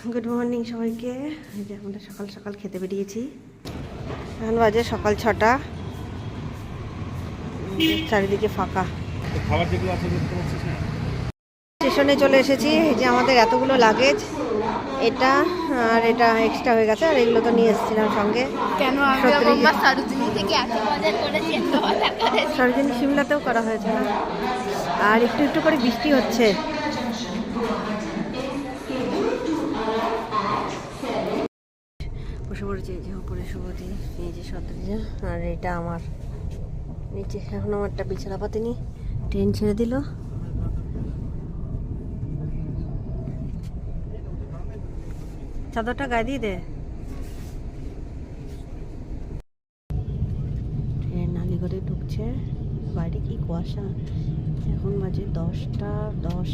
Good morning সবাইকে। এই যে আমরা সকাল সকাল খেতে বেরিয়েছি। এখন বাজে সকাল 6টা, চারিদিকে ফাঁকা। স্টেশনে চলে এসেছি। এই যে আমাদের এতগুলো লাগেজ, এটা আর এটা এক্সট্রা হয়ে গেছে, আর এগুলো তো নিয়ে এসেছিলাম সঙ্গে। কেন সরোজিনী সিমলাতেও করা হয়েছে না, আর একটু একটু করে বৃষ্টি হচ্ছে। বসে পড়েছি এই যে উপরে শুভতি, এই যে সদরিজা, আর এটা আমার নিচে। এখন আমারটা বিছানা পাতিনি, ট্রেন ছেড়ে দিল। চাদরটা গায়ে দিয়ে দে। ট্রেন আলিগড়ে ঢুকছে, বাইরে কি কুয়াশা। এখন বাজে 10টা 10,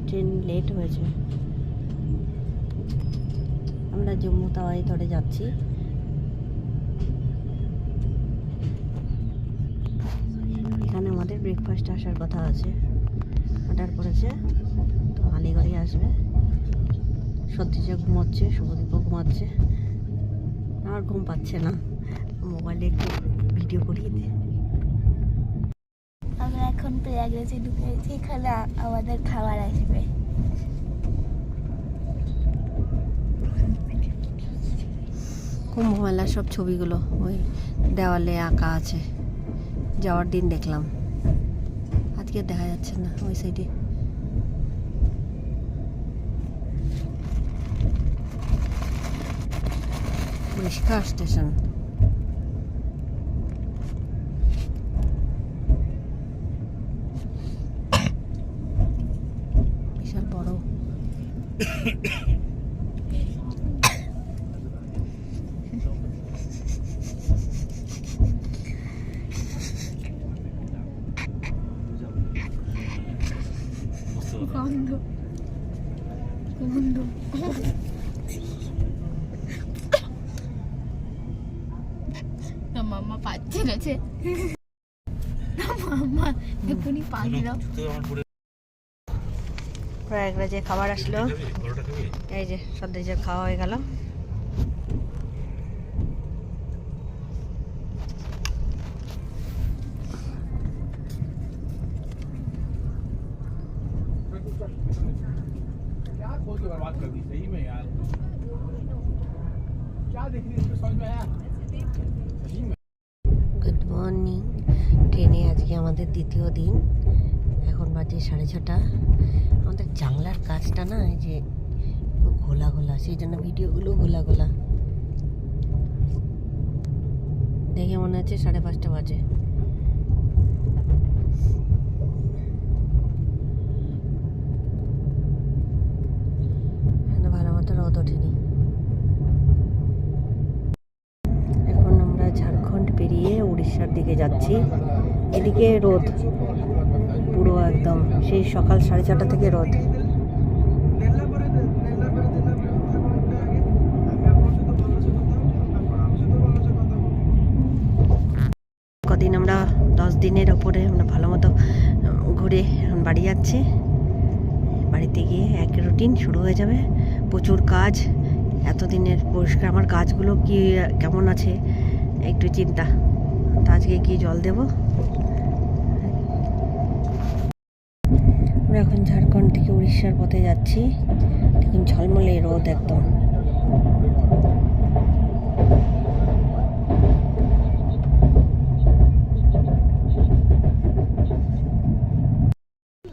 ট্রেন লেট হয়েছে। আমরা জম্মু তাওয়াই ধরে যাচ্ছি। এখানে আমাদের ব্রেকফাস্ট আসার কথা আছে, অর্ডার করেছে, তো আলিগড়ে আসবে। সত্যিজা ঘুমোচ্ছে, শুভদীপও ঘুমাচ্ছে, আমার ঘুম পাচ্ছে না। মোবাইলে একটু ভিডিও করিয়ে দে। আমরা এখন প্রয়াগরাজে ঢুকেছি, এখানে আমাদের খাবার আসবে। কুম্ভমেলার সব ছবিগুলো ওই দেওয়ালে আঁকা আছে। যাওয়ার দিন দেখলাম, আজকে দেখা যাচ্ছে না ওই সাইডে। পরিষ্কার স্টেশন। বিশাল বড়। গন্ধ গন্ধ মাম্মা পাচ্ছে গেছে, মাম্মা এখনই পানি দাও। প্রয়াগরাজে খাবার আসলো, এই যে সদ্যেজের খাওয়া হয়ে গেল। Good morning. ট্রেনে আজকে আমাদের দ্বিতীয় দিন। এখন বাজে 6:30। আমাদের জানলার কাজটা না এই যে ঘোলা ঘোলা, সেই জন্য ভিডিওগুলো ঘোলা ঘোলা দেখে মনে হচ্ছে 5:30 বাজে। ভালো মতো রোদ ওঠেনি। এখন আমরা ঝাড়খণ্ড পেরিয়ে উড়িষ্যার দিকে যাচ্ছি। এদিকে রোদ পুরো একদম, সেই সকাল 6:30 থেকে রোদ। কদিন আমরা 10 দিনের ওপরে আমরা ভালো মতো ঘুরে এখন বাড়ি যাচ্ছি। বাড়িতে গিয়ে এক রুটিন শুরু হয়ে যাবে, প্রচুর কাজ। এতদিনের পরিষ্কার আমার গাছগুলো কি কেমন আছে একটু চিন্তা। তা আজকে কি জল দেব। আমরা এখন ঝাড়খণ্ড থেকে উড়িষ্যার পথে যাচ্ছি। দেখুন ঝলমলে রোদ একদম।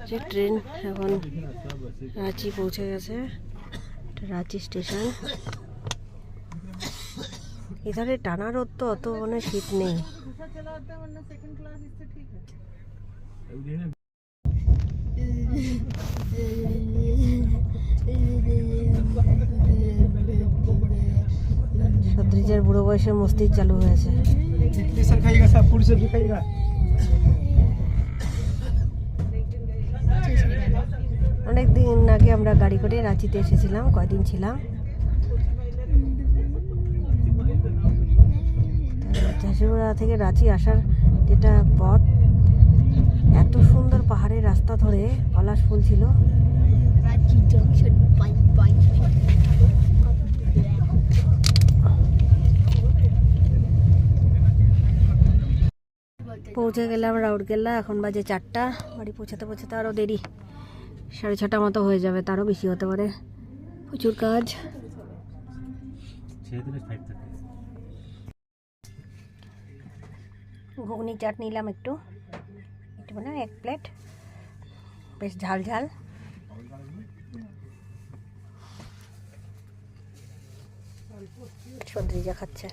যে ট্রেন এখন রাঁচি পৌঁছে গেছে, রাঁচি স্টেশন। এধারে টানা রোদ, তো অত মানে শীত নেই। সদ্রিজার বুড়ো বয়সে মস্তি চালু হয়েছে। অনেক দিন আগে আমরা গাড়ি করে রাঁচিতে এসেছিলাম, কয়দিন ছিলাম। ঝাঁসিগুড়া থেকে রাঁচি আসার যেটা পথ, এত সুন্দর পাহাড়ের রাস্তা ধরে পলাশ ফুল ছিল। Ranchi junction bye bye. পৌঁছে গেলাম রাউরকেল্লা। এখন বাজে 4টা। বাড়ি পৌঁছাতে পৌঁছাতে আরও দেরি, 6:30 মতো হয়ে যাবে, তারও বেশি হতে পারে। প্রচুর কাজ। ঘুগনি চাট নিলাম একটু মানে 1 প্লেট, বেশ ঝাল ঝাল। সদ্রিজা খাচ্ছে।